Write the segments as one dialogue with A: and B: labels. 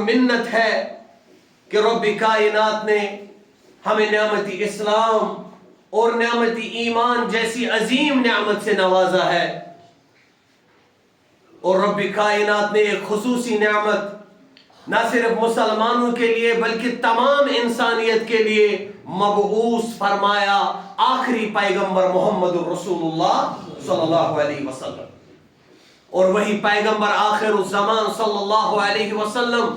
A: منت ہے کہ رب کائنات نے ہمیں نعمت اسلام اور نعمت ایمان جیسی عظیم نعمت سے نوازا ہے، اور رب کائنات نے ایک خصوصی نعمت نہ صرف مسلمانوں کے لیے بلکہ تمام انسانیت کے لیے مبعوث فرمایا، آخری پیغمبر محمد الرسول اللہ صلی اللہ علیہ وسلم۔ اور وہی پیغمبر آخر الزمان صلی اللہ علیہ وسلم،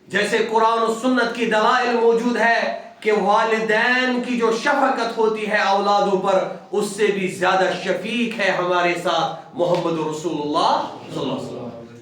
A: جیسے قرآن و سنت کی دلائل موجود ہے کہ والدین کی جو شفقت ہوتی ہے اولادوں پر، اس سے بھی زیادہ شفیق ہے ہمارے ساتھ محمد رسول اللہ صلی اللہ علیہ وسلم۔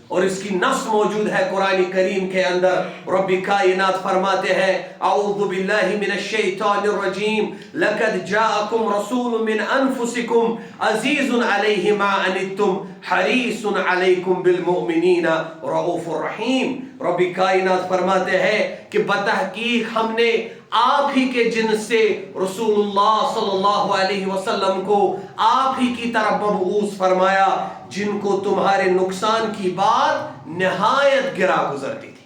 A: اور اس کی نص موجود ہے قرآن کریم کے اندر، رب کائنات فرماتے ہیں اعوذ باللہ من الشیطان الرجیم لقد جاءکم رسول من انفسکم عزیز علیہ ما عنتم حریص علیکم بالمؤمنین رؤوف الرحیم۔ رب کائنات فرماتے ہیں کہ بتحقیق ہم نے آپ ہی کے جنس سے رسول اللہ صلی اللہ علیہ وسلم کو آپ ہی کی طرف مبعوث فرمایا، جن کو تمہارے نقصان کی بات نہایت گرا گزرتی تھی۔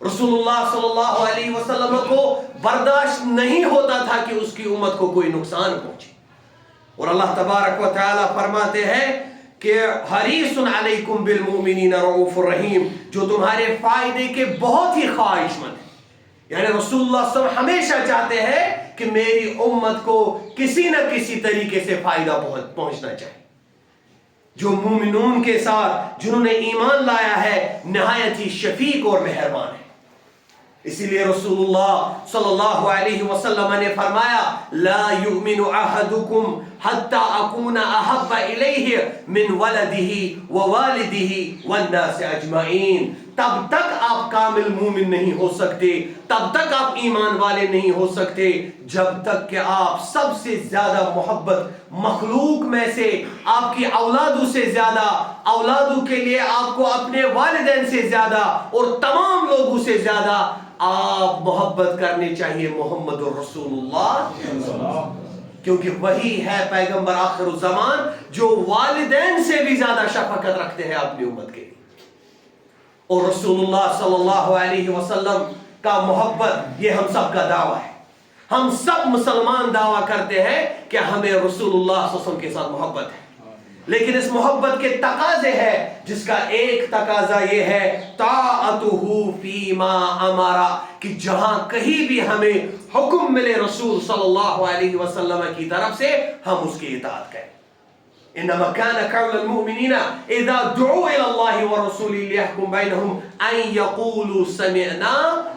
A: رسول اللہ صلی اللہ علیہ وسلم کو برداشت نہیں ہوتا تھا کہ اس کی امت کو کوئی نقصان پہنچے، اور اللہ تبارک و تعالی فرماتے ہیں کہ حریص علیکم بالمؤمنین رؤوف الرحیم، جو تمہارے فائدے کے بہت ہی خواہش مند ہے۔ یعنی رسول اللہ صلی اللہ علیہ وسلم ہمیشہ چاہتے ہیں کہ میری امت کو کسی نہ کسی طریقے سے فائدہ پہنچنا چاہیے۔ جو مومنون کے ساتھ جنہوں نے ایمان لایا ہے نہایت ہی شفیق اور مہربان ہے۔ اسی لیے رسول اللہ صلی اللہ علیہ وسلم نے فرمایا لا یؤمن احدکم حتی اکون احب الیہ من ولدہ ووالدہ والناس اجمعین۔ تب تک آپ کامل مومن نہیں ہو سکتے، تب تک آپ ایمان والے نہیں ہو سکتے جب تک کہ آپ سب سے زیادہ محبت مخلوق میں سے، آپ کی اولادوں سے زیادہ، اولادوں کے لیے آپ کو اپنے والدین سے زیادہ اور تمام لوگوں سے زیادہ آپ محبت کرنی چاہیے محمد الرسول اللہ، کیونکہ وہی ہے پیغمبر آخر الزمان جو والدین سے بھی زیادہ شفقت رکھتے ہیں اپنی امت کے لیے۔ اور رسول اللہ صلی اللہ علیہ وسلم کا محبت یہ ہم سب کا دعویٰ ہے۔ ہم سب مسلمان دعویٰ کرتے ہیں کہ ہمیں رسول اللہ صلی اللہ علیہ وسلم کے ساتھ محبت ہے، لیکن اس محبت کے تقاضے ہیں، جس کا ایک تقاضا یہ ہے طاعتہ فیما امرا، کہ جہاں کہیں بھی ہمیں حکم ملے رسول صلی اللہ علیہ وسلم کی طرف سے، ہم اس کی اطاعت کریں۔ انما كان قول المؤمنين اذا دعوا الى الله ورسوله ليحكم بينهم ان يقولوا سمعنا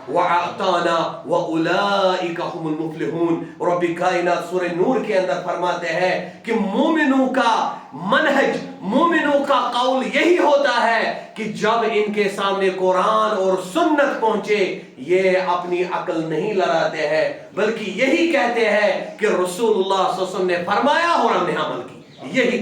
A: واطعنا واولئك هم المفلحون۔ رب کائنات سورہ نور کے اندر فرماتے ہیں کہ مومنوں کا منہج، مومنوں کا قول یہی ہوتا ہے کہ جب ان کے سامنے قرآن اور سنت پہنچے یہ اپنی عقل نہیں لڑاتے ہیں، بلکہ یہی کہتے ہیں کہ رسول اللہ صلی اللہ علیہ وسلم نے فرمایا اور ہم نے عمل کیا۔ یہی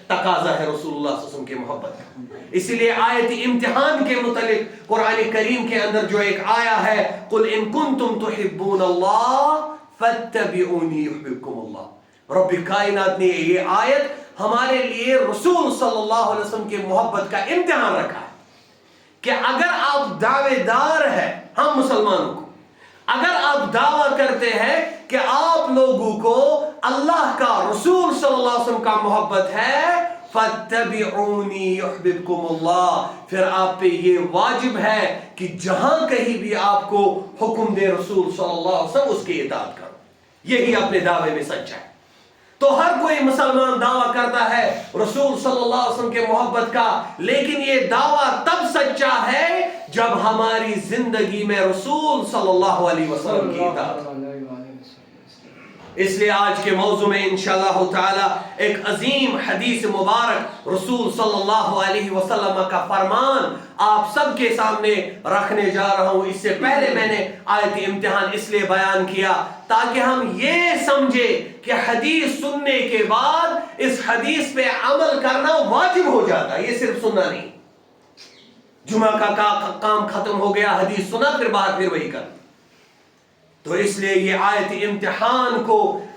A: تقاضا ہے رسول اللہ صلی اللہ علیہ وسلم کے محبت کا۔ اسی لیے آیت امتحان کے متعلق قرآن کریم کے اندر جو ایک آیا ہے قل ان کنتم تحبون اللہ فاتبعونی یحببکم اللہ، رب کائنات نے یہ آیت ہمارے لیے رسول صلی اللہ علیہ وسلم کی محبت کا امتحان رکھا ہے کہ اگر آپ دعوے دار ہیں، ہم مسلمانوں کو اگر آپ دعویٰ کرتے ہیں کہ آپ لوگوں کو اللہ کا، رسول صلی اللہ علیہ وسلم کا محبت ہے، فَاتَّبِعُونِي يُحْبِبْكُمُ اللَّهُ، پھر آپ پہ یہ واجب ہے کہ جہاں کہیں بھی آپ کو حکم دے رسول صلی اللہ علیہ وسلم اس کی اطاعت کرو۔ یہی اپنے دعوے میں سچا ہے۔ تو ہر کوئی مسلمان دعویٰ کرتا ہے رسول صلی اللہ علیہ وسلم کے محبت کا، لیکن یہ دعویٰ تب سچا ہے جب ہماری زندگی میں رسول صلی اللہ علیہ وسلم کی اطاعت۔ اس لیے آج کے موضوع میں انشاءاللہ تعالی ایک عظیم حدیث مبارک رسول صلی اللہ علیہ وسلم کا فرمان آپ سب کے سامنے رکھنے جا رہا ہوں۔ اس سے پہلے میں نے آیت امتحان اس لیے بیان کیا تاکہ ہم یہ سمجھے کہ حدیث سننے کے بعد اس حدیث پہ عمل کرنا واجب ہو جاتا ہے، یہ صرف سننا نہیں۔ جمعہ کا کام ختم ہو گیا، حدیث سنا، پھر باہر پھر وہی کرنا۔ تو اس لیے یہ آیت امتحان کو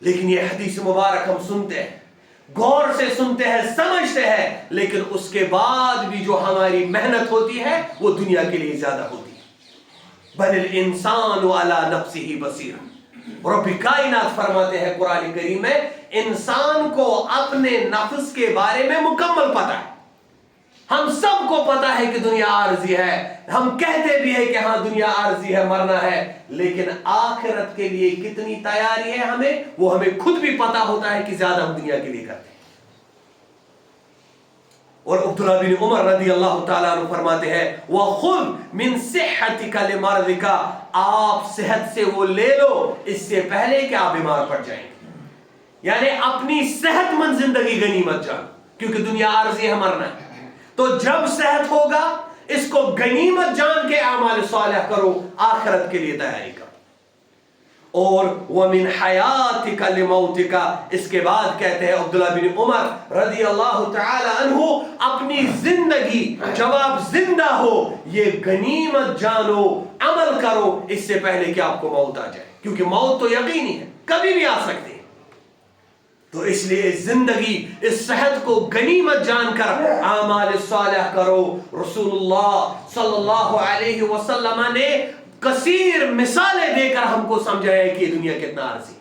A: لیکن یہ حدیث مبارک ہم سنتے ہیں, غور سے سنتے ہیں, سمجھتے ہیں, لیکن اس کے بعد بھی جو ہماری محنت ہوتی ہے وہ دنیا کے لیے زیادہ ہوتی ہے. بل الانسان علی نفسہ بصیر. رب کائنات فرماتے ہیں قرآن کریم میں, انسان کو اپنے نفس کے بارے میں مکمل پتہ ہے. ہم سب کو پتا ہے کہ دنیا عارضی ہے, ہم کہتے بھی ہیں کہ ہاں دنیا عارضی ہے, مرنا ہے, لیکن آخرت کے لیے کتنی تیاری ہے ہمیں, وہ ہمیں خود بھی پتا ہوتا ہے کہ زیادہ ہم دنیا کے لیے کرتے ہیں. اور عبداللہ بن عمر رضی اللہ تعالیٰ عنہ فرماتے ہیں وَخُذْ مِنْ صِحَّتِكَ لِمَرْضِكَ, آپ صحت سے وہ لے لو اس سے پہلے کہ آپ بیمار پڑ جائیں. یعنی اپنی صحت مند زندگی غنیمت جان, کیونکہ دنیا عارضی ہے, مرنا ہے. تو جب صحت ہوگا اس کو غنیمت جان کے اعمال صالح کرو, آخرت کے لیے تیاری کرو. اور وَمِنْ حَيَاتِكَ لِمَوْتِكَ, اس کے بعد کہتے ہیں عبداللہ بن عمر رضی اللہ تعالی عنہ, اپنی زندگی جب آپ زندہ ہو یہ غنیمت جانو, عمل کرو اس سے پہلے کہ آپ کو موت آ جائے, کیونکہ موت تو یقینی ہے, کبھی بھی آ سکتی ہے. تو اس لیے زندگی, اس صحت کو غنیمت جان کر اعمال صالح کرو. رسول اللہ صلی اللہ علیہ وسلم نے کثیر مثالیں دے کر ہم کو سمجھایا کہ یہ دنیا کتنا عارضی.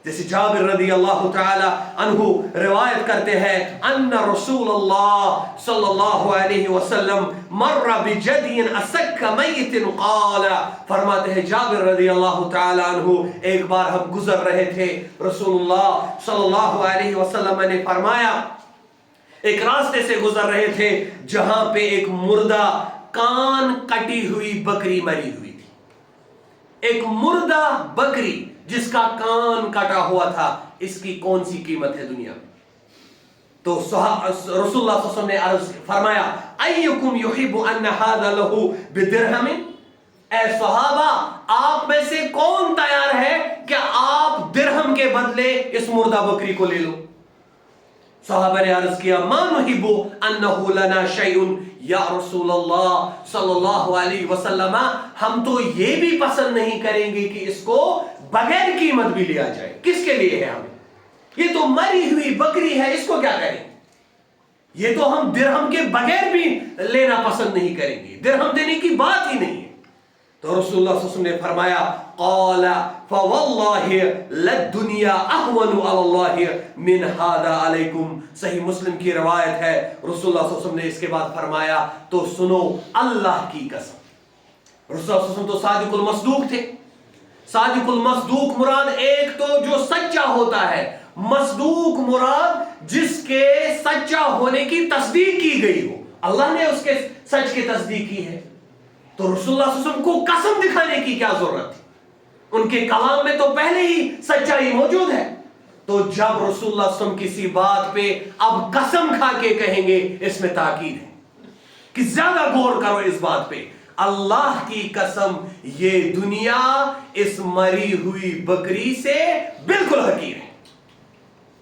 A: جیسے جابر رضی اللہ تعالی عنہ روایت کرتے ہیں ان رسول اللہ صلی اللہ علیہ وسلم مر بجدی اسک میت قال, فرماتے ہیں جابر رضی اللہ تعالی عنہ ایک بار ہم گزر رہے تھے, رسول اللہ صلی اللہ علیہ وسلم نے فرمایا, ایک راستے سے گزر رہے تھے جہاں پہ ایک مردہ کان کٹی ہوئی بکری مری ہوئی تھی. ایک مردہ بکری جس کا کان کٹا ہوا تھا, اس کی کون سی قیمت ہے دنیا میں؟ تو رسول اللہ صلی اللہ علیہ وسلم نے عرض فرمایا ایکم یحب ان ھذا لہ بدرہم, اے صحابہ آپ میں سے کون تیار ہے کہ آپ درہم کے بدلے اس مردہ بکری کو لے لو؟ صحابہ نے عرض کیا ما نحب انہ لنا شیء یا رسول اللہ صلی اللہ علیہ وسلم, ہم تو یہ بھی پسند نہیں کریں گے کہ اس کو بغیر قیمت بھی لیا جائے. کس کے لیے ہے ہمیں؟ یہ تو مری ہوئی بکری ہے, اس کو کیا کریں؟ یہ تو ہم درہم کے بغیر بھی لینا پسند نہیں کریں گے, درہم دینے کی بات ہی نہیں ہے. تو رسول اللہ صلی اللہ علیہ وسلم نے فرمایا قال فواللہ للدنیا اہون علی اللہ من ھذا علیکم. صحیح مسلم کی روایت ہے, رسول اللہ صلی اللہ علیہ وسلم نے اس کے بعد فرمایا تو سنو اللہ کی قسم. رسول اللہ صلی اللہ علیہ وسلم تو صادق المصدوق تھے. صادق المصدوق مراد ایک تو جو سچا ہوتا ہے, مصدوق مراد جس کے سچا ہونے کی تصدیق کی گئی ہو, اللہ نے اس کے سچ کی تصدیق کی ہے. تو رسول اللہ صلی اللہ علیہ وسلم کو قسم دکھانے کی کیا ضرورت تھی؟ ان کے کلام میں تو پہلے ہی سچائی موجود ہے. تو جب رسول اللہ صلی اللہ علیہ وسلم کسی بات پہ اب قسم کھا کے کہیں گے, اس میں تاکید ہے کہ زیادہ غور کرو اس بات پہ. اللہ کی قسم یہ دنیا اس مری ہوئی بکری سے بالکل حقیر ہے.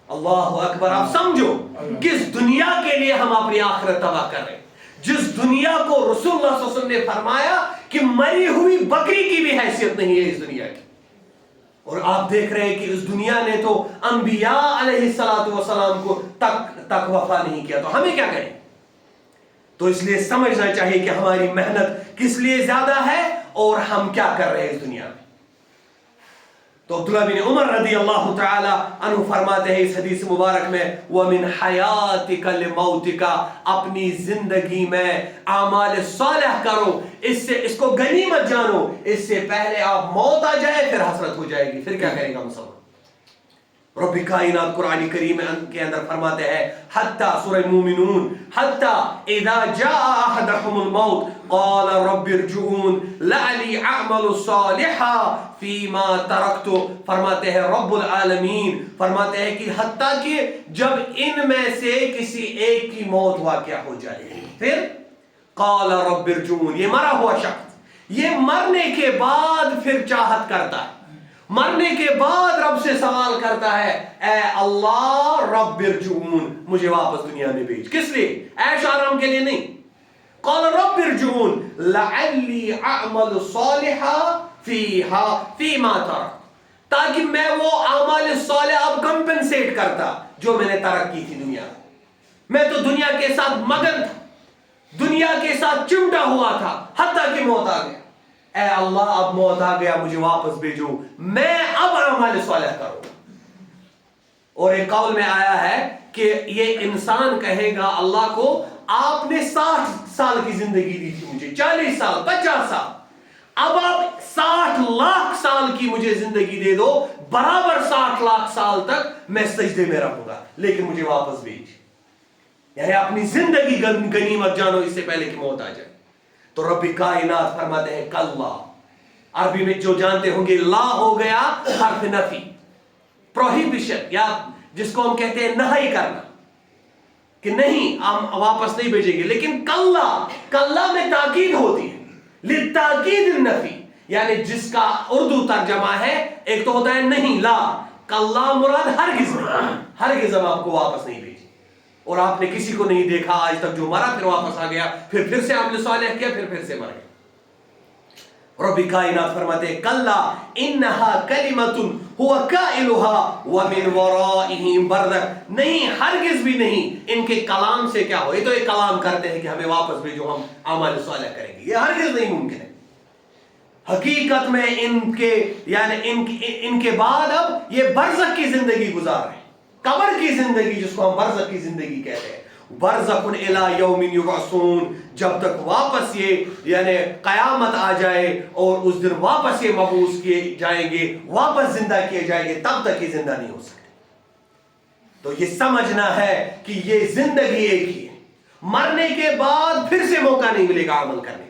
A: اللہ اکبر. آپ سمجھو کس دنیا کے لیے ہم اپنی آخرت تباہ کر رہے ہیں, جس دنیا کو رسول اللہ صلی اللہ علیہ وسلم نے فرمایا کہ مری ہوئی بکری کی بھی حیثیت نہیں ہے اس دنیا کی. اور آپ دیکھ رہے ہیں کہ اس دنیا نے تو انبیاء علیہ السلام کو تک وفا نہیں کیا, تو ہمیں کیا کریں؟ تو اس لیے سمجھنا چاہیے کہ ہماری محنت کس لیے زیادہ ہے اور ہم کیا کر رہے ہیں اس دنیا میں. تو عبداللہ بن عمر رضی اللہ تعالی عنہ فرماتے ہیں اس حدیث مبارک میں وَمِنْ حَيَاتِكَ لِمَوْتِكَ, اپنی زندگی میں اعمال صالح کرو, اس کو غنیمت جانو, اس سے پہلے آپ موت آ جائے پھر حسرت ہو جائے گی, پھر کیا کرے گا مسلمان. رب کائنات قرآن کریم کے اندر فرماتے ہیں حتی سورہ مومنون حتی اذا جاء احدهم الموت قال رب ارجعون لعلی اعمل صالحا فیما ترکت. فرماتے ہیں رب العالمین فرماتے ہیں کہ حتیٰ کہ جب ان میں سے کسی ایک کی موت واقع ہو جائے, پھر قال رب ارجعون, یہ مرا ہوا شخص یہ مرنے کے بعد پھر چاہت کرتا ہے, مرنے کے بعد رب سے سوال کرتا ہے اے اللہ رب ارجعون, مجھے واپس دنیا میں بھیج. کس لیے؟ عیش آرام کے لیے نہیں. قال رب ارجعون لعلی اعمل صالحا فیما ترکت, تاکہ میں وہ اعمال صالح اب کمپنسیٹ کرتا جو میں نے ترک کی تھی دنیا میں تو دنیا کے ساتھ مگن تھا, دنیا کے ساتھ چمٹا ہوا تھا, حتیٰ کہ موت آ گیا. اے اللہ اب موت آ گیا, مجھے واپس بھیجو, میں اب اعمال صالح کروں. اور ایک قول میں آیا ہے کہ یہ انسان کہے گا اللہ کو, آپ نے 60 سال کی زندگی دی تھی مجھے, 40 سال 50 سال, اب آپ 60 لاکھ سال کی مجھے زندگی دے دو, برابر 60 لاکھ سال تک میں سجدے میں رہوں گا, لیکن مجھے واپس بھیج. یعنی اپنی زندگی غنیمت جانو اس سے پہلے کہ موت آ جائے. تو رب کائنات فرماتے ہیں کلا. عربی میں جو جانتے ہوں گے لا ہو گیا حرف نفی, پروہیبیشن, یا جس کو ہم کہتے ہیں نہی کرنا, کہ نہیں ہم واپس نہیں بھیجیں گے. لیکن کلا, کلا میں تاکید ہوتی ہے, للتاکید النفی, یعنی جس کا اردو ترجمہ ہے ایک تو ہوتا ہے نہیں, لا, کلا مراد ہرگز نہیں, ہرگز ہم آپ کو واپس نہیں بھیجیں. اور آپ نے کسی کو نہیں دیکھا آج تک جو مرا پھر واپس آ گیا, پھر سے عمل صالح کیا, پھر سے مر گیا. رب کائنات فرماتے ہیں کلا انہا کلمۃ هو قائلها ومن ورائہم برزخ. نہیں, ہرگز بھی نہیں, ان کے کلام سے کیا ہو, یہ تو ایک کلام کرتے ہیں کہ ہمیں واپس بھیجو, ہم اعمال صالح کریں گے, یہ ہرگز نہیں ممکن ہے. حقیقت میں ان کے یعنی ان کے بعد اب یہ برزخ کی زندگی گزار رہے ہیں, قبر کی زندگی جس کو ہم برزخ کی زندگی کہتے ہیں. برزخ الی یوم یبعثون, جب تک واپس یہ یعنی قیامت آ جائے اور اس دن واپس یہ مبعوث کیے جائیں گے, واپس زندہ کیے جائیں گے, تب تک یہ زندہ نہیں ہو سکتے. تو یہ سمجھنا ہے کہ یہ زندگی ایک ہی ہے, مرنے کے بعد پھر سے موقع نہیں ملے گا عمل کرنے کا.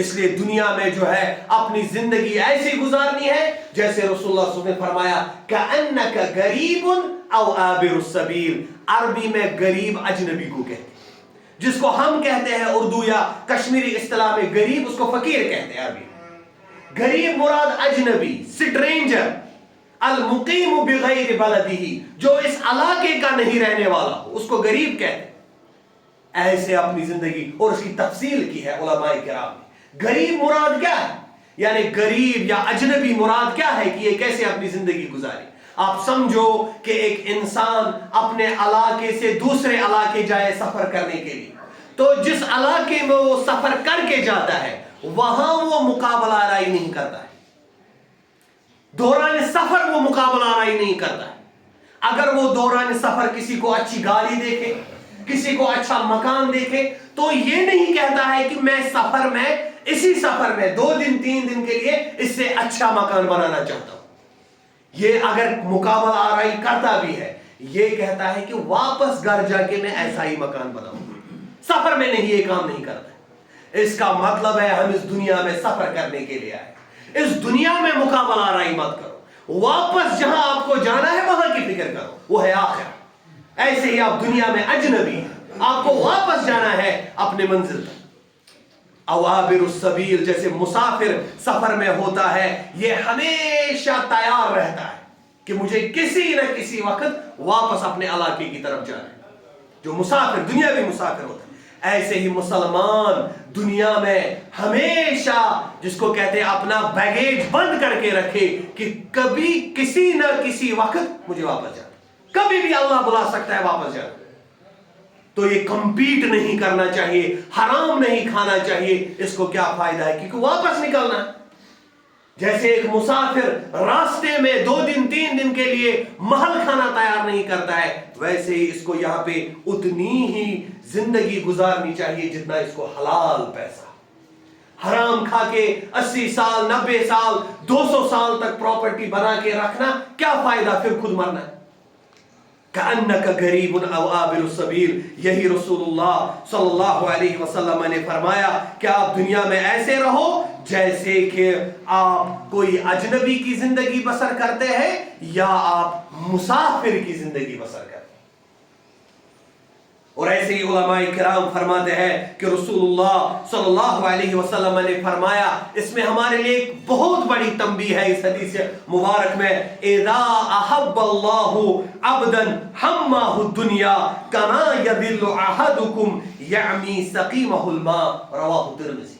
A: اس لیے دنیا میں جو ہے اپنی زندگی ایسی گزارنی ہے جیسے رسول اللہ صلی اللہ علیہ وسلم نے فرمایا کأنک غریب او عابر السبیل. عربی میں غریب اجنبی کو کہتے ہیں, جس کو ہم کہتے ہیں اردو یا کشمیری اصطلاح میں غریب, اس کو فقیر کہتے ہیں عربی. غریب مراد اجنبی, سٹرینجر, المقیم بغیر بلدہ, جو اس علاقے کا نہیں رہنے والا ہو, اس کو غریب کہتے ہیں. ایسے اپنی زندگی, اور اس کی تفصیل کی ہے علماء کرام نے. غریب مراد کیا ہے, یعنی غریب یا اجنبی مراد کیا ہے کہ یہ کیسے اپنی زندگی گزاری. آپ سمجھو کہ ایک انسان اپنے علاقے سے دوسرے علاقے جائے سفر کرنے کے لیے, تو جس علاقے میں وہ سفر کر کے جاتا ہے وہاں وہ مقابلہ آرائی نہیں کرتا ہے, دوران سفر وہ مقابلہ آرائی نہیں کرتا ہے. اگر وہ دوران سفر کسی کو اچھی گاڑی دیکھے, کسی کو اچھا مکان دیکھے, تو یہ نہیں کہتا ہے کہ میں سفر میں, اسی سفر میں 2 دن 3 دن کے لیے اس سے اچھا مکان بنانا چاہتا ہوں. یہ اگر مقابلہ آرائی کرتا بھی ہے, یہ کہتا ہے کہ واپس گھر جا کے میں ایسا ہی مکان بناؤں. سفر میں نہیں, یہ کام نہیں کرتا. اس کا مطلب ہے ہم اس دنیا میں سفر کرنے کے لیے آئے. اس دنیا میں مقابلہ آرائی مت کرو, واپس جہاں آپ کو جانا ہے وہاں کی فکر کرو, وہ ہے آخرت. ایسے ہی آپ دنیا میں اجنبی ہیں, آپ کو واپس جانا ہے اپنے منزل تک. او عابر السبیل, جیسے مسافر سفر میں ہوتا ہے, یہ ہمیشہ تیار رہتا ہے کہ مجھے کسی نہ کسی وقت واپس اپنے علاقے کی طرف جانا ہے. جو مسافر دنیاوی مسافر ہوتا ہے, ایسے ہی مسلمان دنیا میں ہمیشہ جس کو کہتے ہیں اپنا بیگیج بند کر کے رکھے کہ کبھی کسی نہ کسی وقت مجھے واپس جانا, کبھی بھی اللہ بلا سکتا ہے واپس جانا. تو یہ کمپیٹ نہیں کرنا چاہیے, حرام نہیں کھانا چاہیے. اس کو کیا فائدہ ہے, کیونکہ واپس نکلنا ہے. جیسے ایک مسافر راستے میں 2 دن 3 دن کے لیے محل کھانا تیار نہیں کرتا ہے, ویسے ہی اس کو یہاں پہ اتنی ہی زندگی گزارنی چاہیے جتنا اس کو حلال پیسہ. حرام کھا کے 80 سال 90 سال 200 سال تک پراپرٹی بنا کے رکھنا کیا فائدہ, پھر خود مرنا ہے. کأنک غریب او عابر السبیل, یہی رسول اللہ صلی اللہ علیہ وسلم نے فرمایا کہ آپ دنیا میں ایسے رہو جیسے کہ آپ کوئی اجنبی کی زندگی بسر کرتے ہیں یا آپ مسافر کی زندگی بسر کرتے ہیں. اور ایسے ہی علماء کرام فرماتے ہیں کہ رسول اللہ صلی اللہ علیہ وسلم نے فرمایا, اس میں ہمارے لیے ایک بہت بڑی تنبیہ ہے اس حدیث مبارک میں, اذا احب اللہ عبدا حماہ الدنیا کما یذل احدکم یعمی سقیمہ الماء, رواہ ترمذی.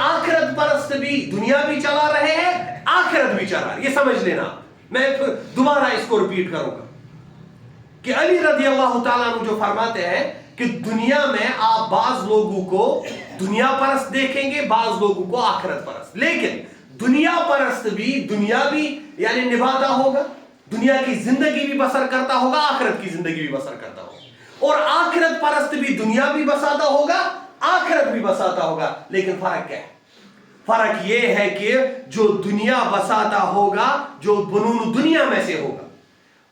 A: آخرت پرست بھی دنیا بھی چلا رہے ہیں، آخرت بھی چلا رہے. یہ سمجھ لینا. میں پھر دوبارہ اس کو ریپیٹ کروں گا کہ علی رضی اللہ تعالیٰ عنہ جو فرماتے ہیں کہ دنیا میں آپ بعض لوگوں کو دنیا پرست دیکھیں گے، بعض لوگوں کو آخرت پرست. لیکن دنیا پرست بھی دنیا بھی یعنی نبھاتا ہوگا، دنیا کی زندگی بھی بسر کرتا ہوگا، آخرت کی زندگی بھی بسر کرتا ہوگا. اور آخرت پرست بھی دنیا بھی بساتا ہوگا، آخرت بھی بساتا ہوگا. لیکن فرق کیا ہے؟ فرق یہ ہے کہ جو دنیا بساتا ہوگا، جو بنون دنیا میں سے ہوگا،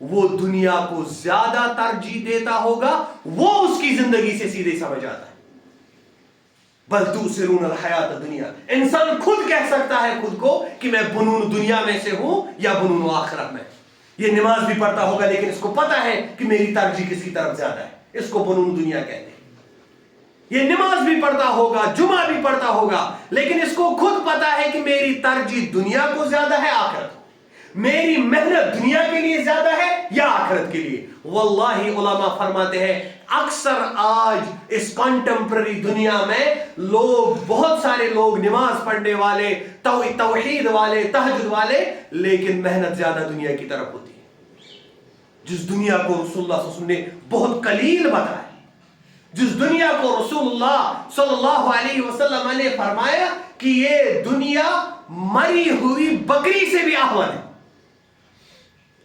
A: وہ دنیا کو زیادہ ترجیح دیتا ہوگا، وہ اس کی زندگی سے سیدھے سمجھ آتا ہے. بل تؤثرون الحیات دنیا. انسان خود کہہ سکتا ہے خود کو کہ میں بنون دنیا میں سے ہوں یا بنون آخرت میں. یہ نماز بھی پڑھتا ہوگا لیکن اس کو پتا ہے کہ میری ترجیح کس کی طرف زیادہ ہے. اس کو بنون دنیا کہتے ہیں. یہ نماز بھی پڑھتا ہوگا، جمعہ بھی پڑھتا ہوگا، لیکن اس کو خود پتا ہے کہ میری ترجیح دنیا کو زیادہ ہے آخرت. میری محنت دنیا کے لیے زیادہ ہے یا آخرت کے لیے. واللہ علماء فرماتے ہیں اکثر آج اس کنٹمپرری دنیا میں لوگ، بہت سارے لوگ نماز پڑھنے والے، توحید والے، تہجد والے، لیکن محنت زیادہ دنیا کی طرف ہوتی ہے. جس دنیا کو رسول اللہ صلی اللہ علیہ وسلم نے بہت قلیل بتایا، جس دنیا کو رسول اللہ صلی اللہ علیہ وسلم نے فرمایا کہ یہ دنیا مری ہوئی بکری سے بھی احوال ہے،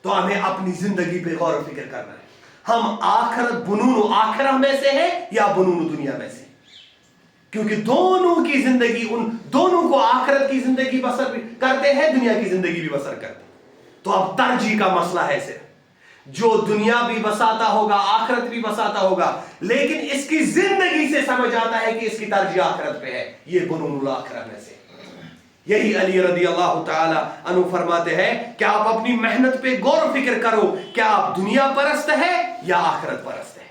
A: تو ہمیں اپنی زندگی پہ غور و فکر کرنا ہے. ہم آخرت بنون آخرہ میں سے ہے یا بنون دنیا میں سے؟ کیونکہ دونوں کی زندگی، ان دونوں کو آخرت کی زندگی بسر بھی کرتے ہیں، دنیا کی زندگی بھی بسر کرتے ہیں. تو اب ترجیح کا مسئلہ ہے صرف. جو دنیا بھی بساتا ہوگا، آخرت بھی بساتا ہوگا، لیکن اس کی زندگی سے سمجھ آتا ہے کہ اس کی ترجیح آخرت پہ ہے، یہ بنون الاخرہ میں سے. یہی علی رضی اللہ تعالی عنہ فرماتے ہیں کہ آپ اپنی محنت پہ غور و فکر کرو، کیا آپ دنیا پرست ہے یا آخرت پرست ہے.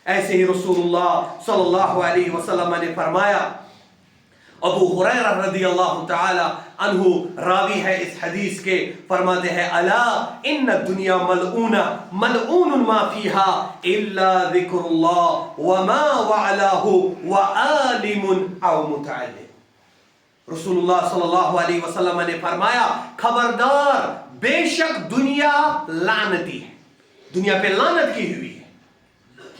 A: ایسے ہی رسول اللہ صلی اللہ علیہ وسلم نے فرمایا. ابو ہریرہ رضی اللہ تعالی عنہ راوی ہے اس حدیث کے، فرماتے ہیں الا ان الدنیا ملعونہ ملعون ما فیہا الا ذکر اللہ وما وعلاہ وعالم او متعلم. رسول اللہ صلی اللہ علیہ وسلم نے فرمایا خبردار، بے شک دنیا لعنتی ہے، دنیا پہ لعنت کی ہوئی ہے.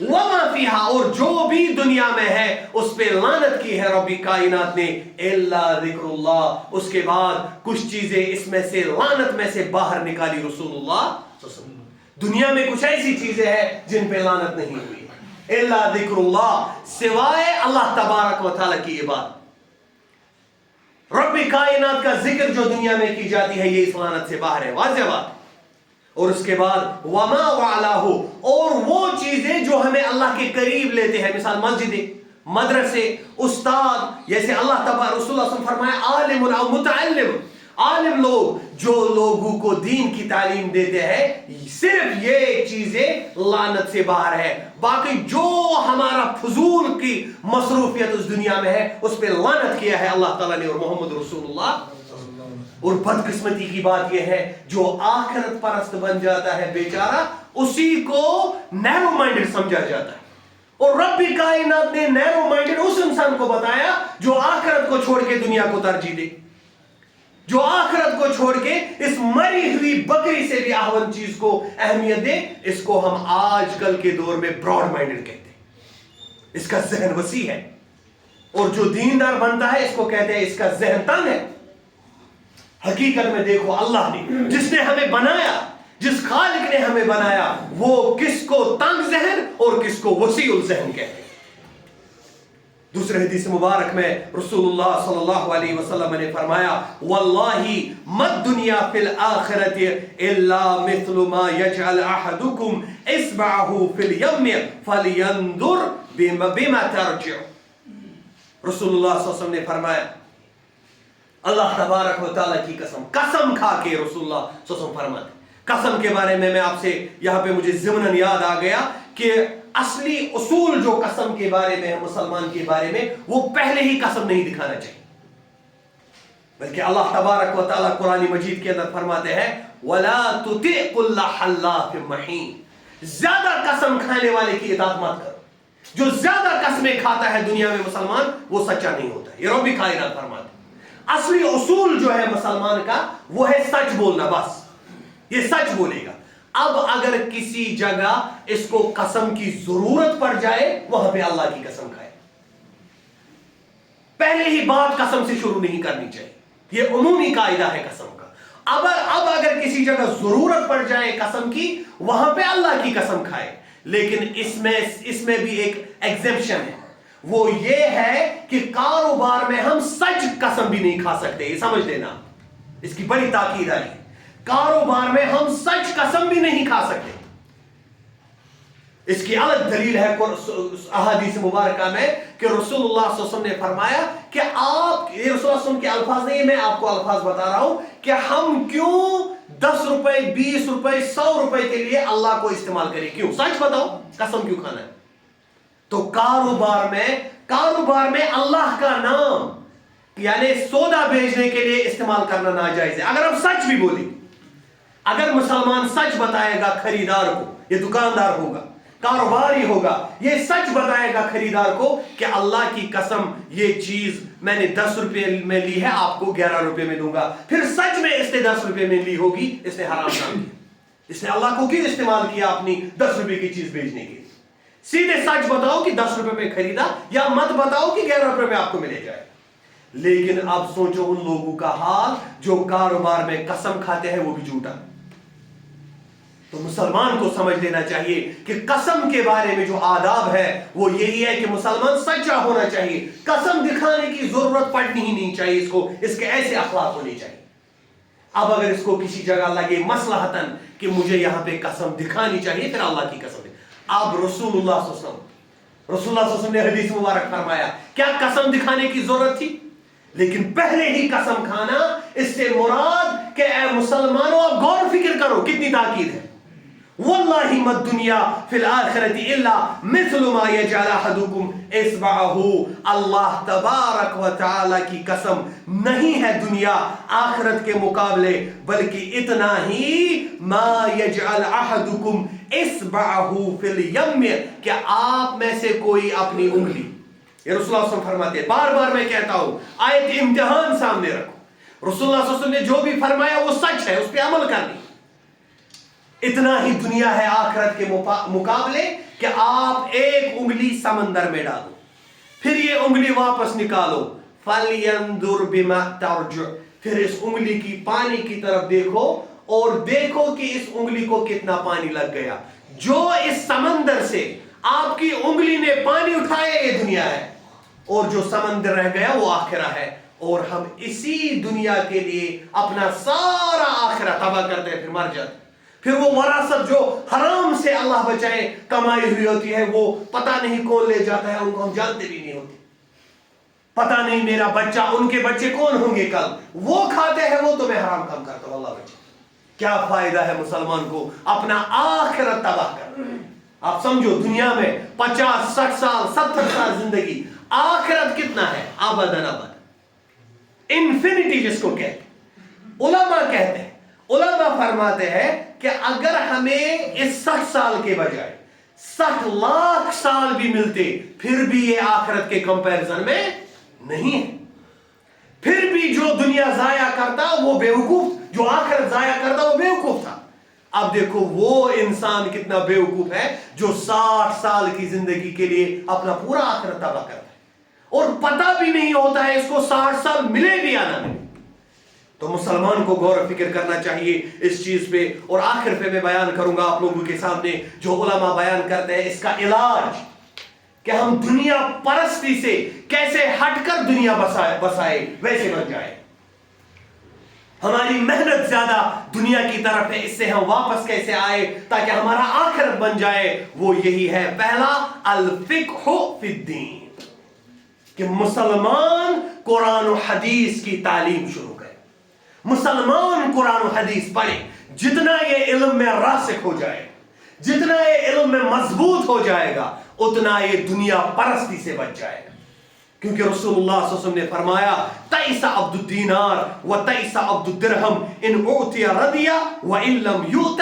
A: وما فیہا، اور جو بھی دنیا میں ہے اس پہ لعنت کی ہے رب کائنات نے. الا ذکر اللہ، اس کے بعد کچھ چیزیں اس میں سے لعنت میں سے باہر نکالی رسول اللہ صلی اللہ علیہ وسلم. دنیا میں کچھ ایسی چیزیں ہیں جن پہ لعنت نہیں ہوئی. الا ذکر اللہ، سوائے اللہ تبارک و تعالی کی عبادت. رب کائنات کا ذکر جو دنیا میں کی جاتی ہے یہ اس لعنت سے باہر ہے، واضح بات. اور اس کے بعد وما وعلاہ، اور وہ چیزیں جو ہمیں اللہ کے قریب لیتے ہیں، مثال مسجدیں، مدرسے، استاد، جیسے اللہ تبارک رسول اللہ صلی اللہ علیہ وسلم فرمایا عالم او متعلم. عالم لوگ جو لوگوں کو دین کی تعلیم دیتے ہیں، صرف یہ چیزیں لعنت سے باہر ہے. باقی جو ہمارا فضول کی مصروفیت اس دنیا میں ہے اس پہ لعنت کیا ہے اللہ تعالیٰ نے اور محمد رسول اللہ. اور بدقسمتی کی بات یہ ہے جو آخرت پرست بن جاتا ہے بیچارہ، اسی کو نیرو مائنڈڈ سمجھا جاتا ہے. اور رب کائنات نے نیرو مائنڈڈ اس انسان کو بتایا جو آخرت کو چھوڑ کے دنیا کو ترجیح دے، جو آخرت کو چھوڑ کے اس مری ہوئی بکری سے بھی اہون چیز کو اہمیت دے. اس کو ہم آج کل کے دور میں براڈ مائنڈڈ کہتے ہیں، اس کا ذہن وسیع ہے. اور جو دیندار بنتا ہے اس کو کہتے ہیں اس کا ذہن تنگ ہے. حقیقت میں دیکھو اللہ نے جس نے ہمیں بنایا، جس خالق نے ہمیں بنایا، وہ کس کو تنگ ذہن اور کس کو وسیع الذہن کہتے ہیں. دوسرے حدیث مبارک میں رسول اللہ صلی اللہ علیہ وسلم نے فرمایا واللہ مد دنیا فی الآخرت الا مثل ما یجعل احدکم اصبعہ فی الیم فلینظر بما ترجع. رسول اللہ صلی اللہ علیہ وسلم نے فرمایا، اللہ تبارک و تعالیٰ کی قسم، قسم کھا کے رسول اللہ صلی اللہ علیہ وسلم فرماتے. قسم کے بارے میں آپ سے یہاں پہ مجھے ضمناً یاد آ گیا کہ اصلی اصول جو قسم کے بارے میں ہے مسلمان کے بارے میں، وہ پہلے ہی قسم نہیں دکھانا چاہیے، بلکہ اللہ تبارک و تعالیٰ قرآن مجید کے اندر فرماتے ہیں وَلَا تُطِعْ كُلَّ حَلَّافٍ مَّحِينٍ. زیادہ قسم کھانے والے کی اطاعت مت کرو. جو زیادہ قسمیں کھاتا ہے دنیا میں مسلمان وہ سچا نہیں ہوتا ہے. یہ رب کائنات فرماتے ہیں اصلی اصول جو ہے مسلمان کا وہ ہے سچ بولنا. بس یہ سچ بولے گا. اب اگر کسی جگہ اس کو قسم کی ضرورت پڑ جائے وہاں پہ اللہ کی قسم کھائے. پہلے ہی بات قسم سے شروع نہیں کرنی چاہیے. یہ عمومی قاعدہ ہے قسم کا. اب اگر کسی جگہ ضرورت پڑ جائے قسم کی وہاں پہ اللہ کی قسم کھائے. لیکن اس میں بھی ایک ایگزیپشن ہے. وہ یہ ہے کہ کاروبار میں ہم سچ قسم بھی نہیں کھا سکتے. یہ سمجھ لینا, اس کی بڑی تاکید آئی. کاروبار میں ہم سچ قسم بھی نہیں کھا سکتے. اس کی الگ دلیل ہے احادیث مبارکہ میں کہ رسول اللہ صلی اللہ علیہ وسلم نے فرمایا کہ آپ, یہ رسول اللہ صلی اللہ علیہ وسلم کے الفاظ نہیں, میں آپ کو الفاظ بتا رہا ہوں کہ ہم کیوں 10 روپے 20 روپے 100 روپے کے لیے اللہ کو استعمال کریں. کیوں؟ سچ بتاؤ, قسم کیوں کھانا ہے؟ تو کاروبار میں اللہ کا نام یعنی سودا بیچنے کے لیے استعمال کرنا ناجائز ہے. اگر ہم سچ بھی بولیں, اگر مسلمان سچ بتائے گا خریدار کو, یہ دکاندار ہوگا, کاروباری ہوگا, یہ سچ بتائے گا خریدار کو کہ اللہ کی قسم یہ چیز میں نے 10 روپے میں لی ہے, آپ کو 11 روپے میں دوں گا. پھر سچ میں اس نے 10 روپے میں لی ہوگی, اس نے حرام کام کیا. اس نے اللہ کو کیوں استعمال کیا اپنی 10 روپے کی چیز بیچنے کے لیے؟ سیدھے سچ بتاؤ کہ 10 روپے میں خریدا, یا مت بتاؤ کہ 11 روپے میں آپ کو ملے جائے. لیکن اب سوچو ان لوگوں کا حال جو کاروبار میں قسم کھاتے ہیں, وہ بھی جھوٹا. تو مسلمان کو سمجھ لینا چاہیے کہ قسم کے بارے میں جو آداب ہے وہ یہی ہے کہ مسلمان سچا ہونا چاہیے. قسم دکھانے کی ضرورت پڑنی ہی نہیں چاہیے. اس کے ایسے اخلاق ہونے چاہیے. اب اگر اس کو کسی جگہ لگے مصلحتاً کہ مجھے یہاں پہ قسم دکھانی چاہیے, پھر اللہ کی قسم. اب رسول اللہ صلی اللہ علیہ وسلم نے حدیث مبارک فرمایا کیا قسم دکھانے کی ضرورت تھی؟ لیکن پہلے ہی قسم کھانا, اس سے مراد کہ اے مسلمانوں آپ غور و فکر کرو کتنی تاکید ہے. واللہ ما الدنیا فی الآخرۃ الا مثل ما یجعل احدکم اصبعہ. اللہ تبارک و تعالی کی قسم نہیں ہے دنیا آخرت کے مقابلے بلکہ اتنا ہی ما یجعل احدکم اصبعہ فی الیم, کہ آپ میں سے کوئی اپنی انگلی, یہ رسول اللہ صلی اللہ علیہ وسلم فرماتے ہیں, بار بار میں کہتا ہوں آیت امتحان سامنے رکھو. رسول اللہ صلی اللہ علیہ وسلم نے جو بھی فرمایا وہ سچ ہے, اس پہ عمل کرنی. اتنا ہی دنیا ہے آخرت کے مقابلے کہ آپ ایک انگلی سمندر میں ڈالو, پھر یہ انگلی واپس نکالو, فَلْيَنْظُرْ بِمَا تَرْجُعُ, پھر اس انگلی کی پانی کی طرف دیکھو اور دیکھو کہ اس انگلی کو کتنا پانی لگ گیا. جو اس سمندر سے آپ کی انگلی نے پانی اٹھایا یہ دنیا ہے, اور جو سمندر رہ گیا وہ آخرہ ہے. اور ہم اسی دنیا کے لیے اپنا سارا آخرہ تباہ کرتے ہیں, پھر مر جاتے. پھر وہ وراثت جو حرام سے اللہ بچائے کمائی ہوئی ہوتی ہے وہ پتہ نہیں کون لے جاتا ہے, ان کو ہم جانتے بھی نہیں ہوتے. پتہ نہیں میرا بچہ, ان کے بچے کون ہوں گے کل, وہ کھاتے ہیں وہ تو میں حرام کام کرتا ہوں. اللہ بچے, کیا فائدہ ہے مسلمان کو اپنا آخرت تباہ کرنا. آپ سمجھو دنیا میں 50 60 سال 70 سال زندگی, آخرت کتنا ہے؟ ابداً ابد, انفینٹی جس کو کہتے ہیں. علماء کہتے ہیں, علماء فرماتے ہیں کہ اگر ہمیں اس 60 سال کے بجائے 60 لاکھ سال بھی ملتے پھر بھی یہ آخرت کے کمپیرزن میں نہیں ہے. پھر بھی جو دنیا ضائع کرتا وہ بیوقوف, جو آخرت ضائع کرتا وہ بیوقوف تھا. اب دیکھو وہ انسان کتنا بیوقوف ہے جو 60 سال کی زندگی کے لیے اپنا پورا آخرت تباہ کرتا ہے, اور پتہ بھی نہیں ہوتا ہے اس کو 60 سال ملے بھی یا نہ ملے. تو مسلمان کو غور و فکر کرنا چاہیے اس چیز پہ. اور آخر پہ میں بیان کروں گا آپ لوگوں کے سامنے جو علماء بیان کرتے ہیں اس کا علاج, کہ ہم دنیا پرستی سے کیسے ہٹ کر دنیا بسائے ویسے بن جائے. ہماری محنت زیادہ دنیا کی طرف ہے, اس سے ہم واپس کیسے آئے تاکہ ہمارا آخرت بن جائے. وہ یہی ہے پہلا, الفقہ فی الدین, کہ مسلمان قرآن و حدیث کی تعلیم شروع کرے. مسلمان قرآن و حدیث پڑھے, جتنا یہ علم میں راسخ ہو جائے, جتنا یہ علم میں مضبوط ہو جائے گا اتنا یہ دنیا پرستی سے بچ جائے گا. کیونکہ رسول اللہ صلی اللہ علیہ وسلم نے فرمایا تئس عبد الدینار و تئس عبد الدرہم ان اعطی رضی و ان لم یؤت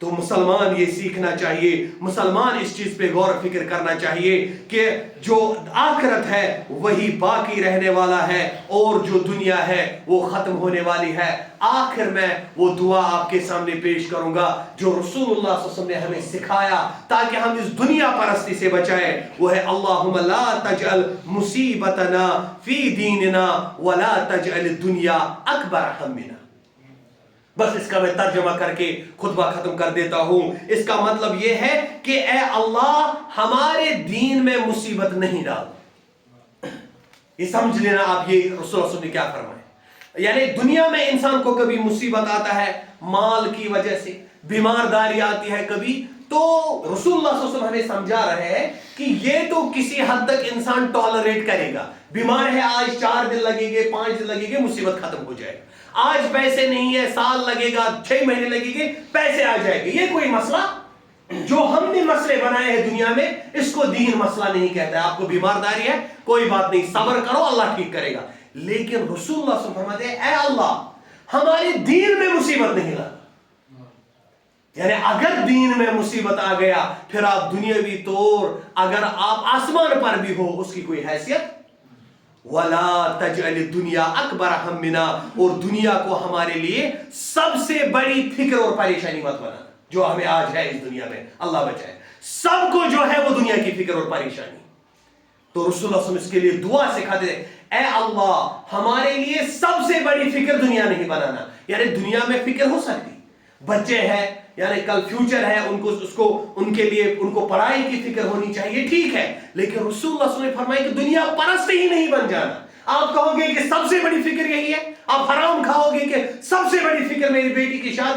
A: تو مسلمان یہ سیکھنا چاہیے، مسلمان اس چیز پہ غور و فکر کرنا چاہیے کہ جو آخرت ہے وہی باقی رہنے والا ہے اور جو دنیا ہے وہ ختم ہونے والی ہے۔ آخر میں وہ دعا آپ کے سامنے پیش کروں گا جو رسول اللہ صلی اللہ علیہ وسلم نے ہمیں سکھایا تاکہ ہم اس دنیا پرستی سے بچائیں، وہ ہے اللہم لا تجعل مصیبتنا فی دیننا ولا تجعل الدنیا اکبر ہمنا۔ بس اس کا میں ترجمہ کر کے خطبہ ختم کر دیتا ہوں۔ اس کا مطلب یہ ہے کہ اے اللہ ہمارے دین میں مصیبت نہیں ڈال۔ یہ سمجھ لینا آپ، یہ رسول اللہ صلی اللہ علیہ وسلم نے کیا فرمایا۔ یعنی دنیا میں انسان کو کبھی مصیبت آتا ہے مال کی وجہ سے، بیمارداری آتی ہے کبھی، تو رسول اللہ صلی اللہ علیہ وسلم ہمیں سمجھا رہے ہیں کہ یہ تو کسی حد تک انسان ٹالریٹ کرے گا۔ بیمار ہے، آج 4 دن لگیں گے، 5 دن لگیں گے، مصیبت ختم ہو جائے گا۔ آج پیسے نہیں ہے، سال لگے گا، 6 مہینے لگیں گے، پیسے آ جائے گے۔ یہ کوئی مسئلہ جو ہم نے مسئلے بنائے ہیں دنیا میں، اس کو دین مسئلہ نہیں کہتا ہے۔ آپ کو بیمارداری ہے، کوئی بات نہیں، صبر کرو، اللہ ٹھیک کرے گا۔ لیکن رسول اللہ صلی اللہ علیہ وسلم فرماتے ہیں اے اللہ ہمارے دین میں مصیبت نہیں لا۔ یعنی اگر دین میں مصیبت آ گیا پھر آپ دنیاوی طور اگر آپ آسمان پر بھی ہو اس کی کوئی حیثیت۔ وَلَا تَجْعَلِ الدُّنْيَا أَكْبَرَ هَمِّنَا، اور دنیا کو ہمارے لیے سب سے بڑی فکر اور پریشانی مت بنا جو ہمیں آج ہے اس دنیا میں، اللہ بچائے۔ سب کو جو ہے وہ دنیا کی فکر اور پریشانی۔ تو رسول اللہ صلی اللہ علیہ وسلم اس کے لیے دعا سکھاتے تھے، اے اللہ ہمارے لیے سب سے بڑی فکر دنیا نہیں بنانا۔ یعنی دنیا میں فکر ہو سکتی، بچے ہیں، یعنی کل فیوچر ہے، ان کے لیے ان کو پڑھائی کی فکر ہونی چاہیے، ٹھیک ہے، لیکن رسول اللہ صلی اللہ علیہ وسلم نے فرمایا کہ دنیا پرست ہی نہیں بن جانا۔ آپ کہو گے کہ سب سے بڑی فکر یہی ہے، آپ حرام کھاؤ گے کہ سب سے بڑی فکر میری بیٹی کی شادی